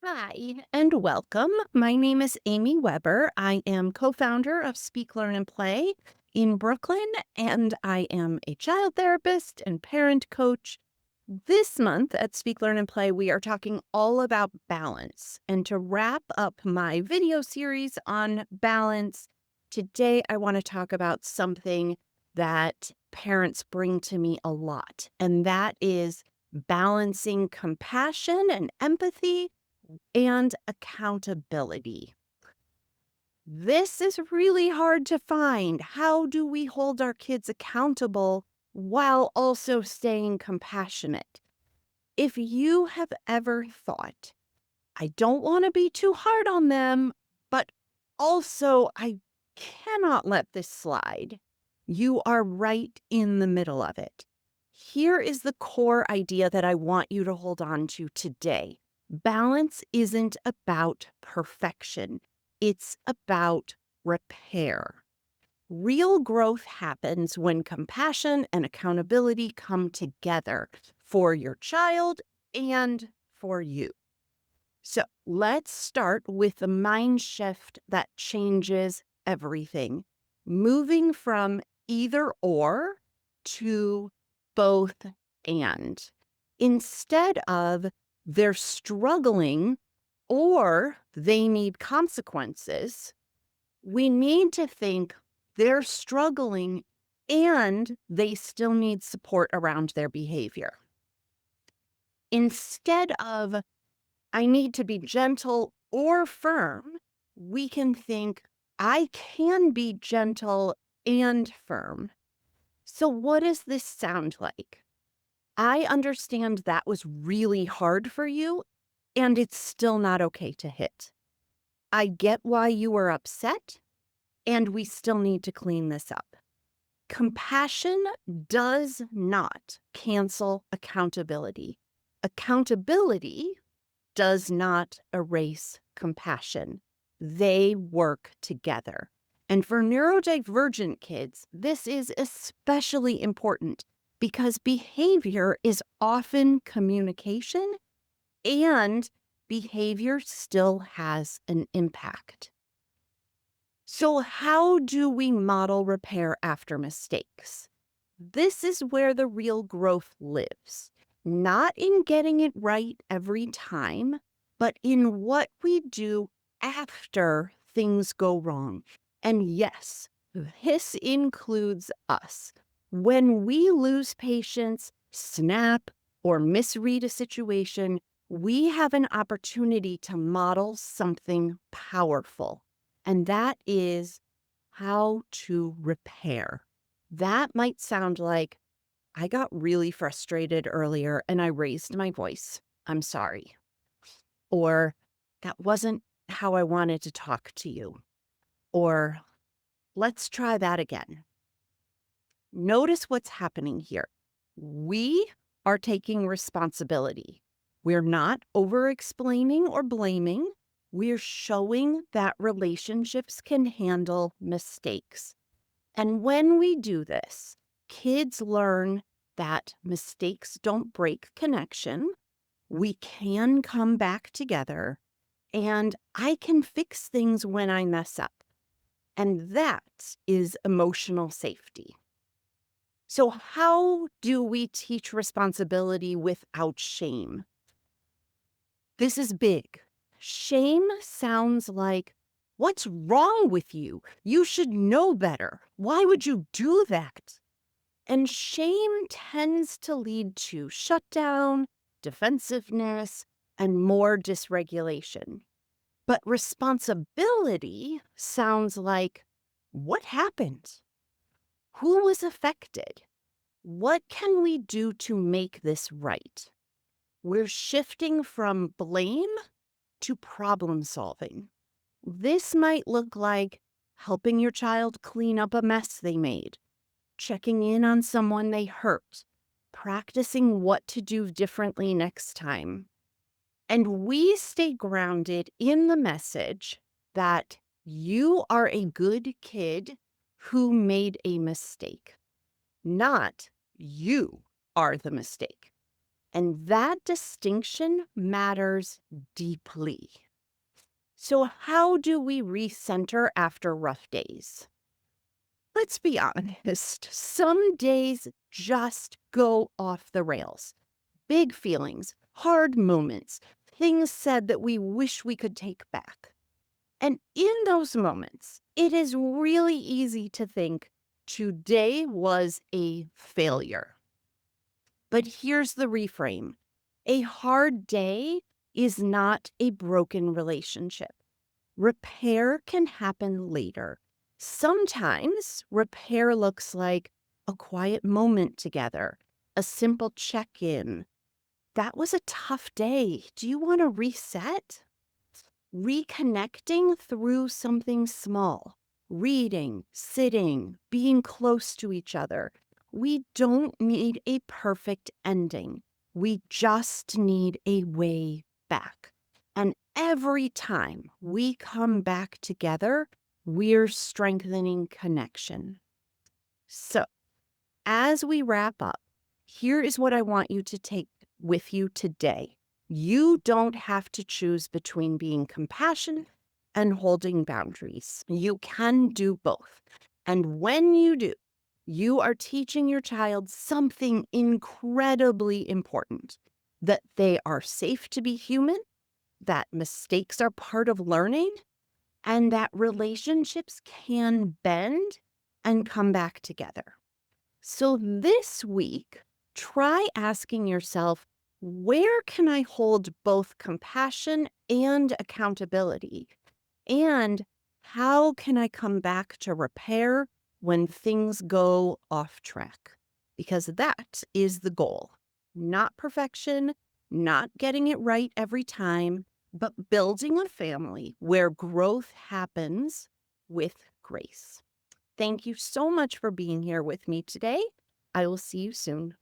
Hi, and welcome. My name is Amy Weber. I am co founder of Speak, Learn, and Play in Brooklyn, and I am a child therapist and parent coach. This month at Speak, Learn, and Play, we are talking all about balance. And to wrap up my video series on balance, today I want to talk about something that parents bring to me a lot, and that is balancing compassion and empathy and accountability. This is really hard to find. How do we hold our kids accountable while also staying compassionate? If you have ever thought, I don't want to be too hard on them, but also I cannot let this slide, you are right in the middle of it. Here is the core idea that I want you to hold on to today. Balance isn't about perfection, it's about repair. Real growth happens when compassion and accountability come together for your child and for you. So let's start with the mind shift that changes everything, moving from either or to both and. Instead of they're struggling or they need consequences, we need to think they're struggling and they still need support around their behavior. Instead of I need to be gentle or firm, we can think, I can be gentle and firm. So, what does this sound like? I understand that was really hard for you, and it's still not okay to hit. I get why you were upset, and we still need to clean this up. Compassion does not cancel accountability. Accountability does not erase compassion. They work together. And for neurodivergent kids, this is especially important because behavior is often communication and behavior still has an impact. So, how do we model repair after mistakes? This is where the real growth lives, not in getting it right every time, but in what we do after things go wrong. And yes, this includes us. When we lose patience, snap, or misread a situation, we have an opportunity to model something powerful, and that is how to repair. That might sound like, I got really frustrated earlier and I raised my voice. I'm sorry. Or that wasn't how I wanted to talk to you. Or let's try that again. Notice what's happening here. We are taking responsibility. We're not over explaining or blaming. We're showing that relationships can handle mistakes. And when we do this, kids learn that mistakes don't break connection. We can come back together, and I can fix things when I mess up. And that is emotional safety. So, how do we teach responsibility without shame? This is big. Shame sounds like, what's wrong with you? You should know better. Why would you do that? And shame tends to lead to shutdown, defensiveness, and more dysregulation. But responsibility sounds like, what happened? Who was affected? What can we do to make this right? We're shifting from blame to problem solving. This might look like helping your child clean up a mess they made, checking in on someone they hurt, practicing what to do differently next time. And we stay grounded in the message that you are a good kid who made a mistake, not you are the mistake. And that distinction matters deeply. So, how do we recenter after rough days? Let's be honest, some days just go off the rails. Big feelings, hard moments, things said that we wish we could take back. And in those moments, it is really easy to think today was a failure. But here's the reframe: a hard day is not a broken relationship. Repair can happen later. Sometimes repair looks like a quiet moment together, a simple check in. That was a tough day. Do you want to reset? Reconnecting through something small, reading, sitting, being close to each other. We don't need a perfect ending. We just need a way back. And every time we come back together, we're strengthening connection. So, as we wrap up, here is what I want you to take with you today. You don't have to choose between being compassionate and holding boundaries. You can do both. And when you do, you are teaching your child something incredibly important: that they are safe to be human, that mistakes are part of learning, and that relationships can bend and come back together. So this week, try asking yourself, where can I hold both compassion and accountability? And how can I come back to repair when things go off track? Because that is the goal. Not perfection, not getting it right every time, but building a family where growth happens with grace. Thank you so much for being here with me today. I will see you soon.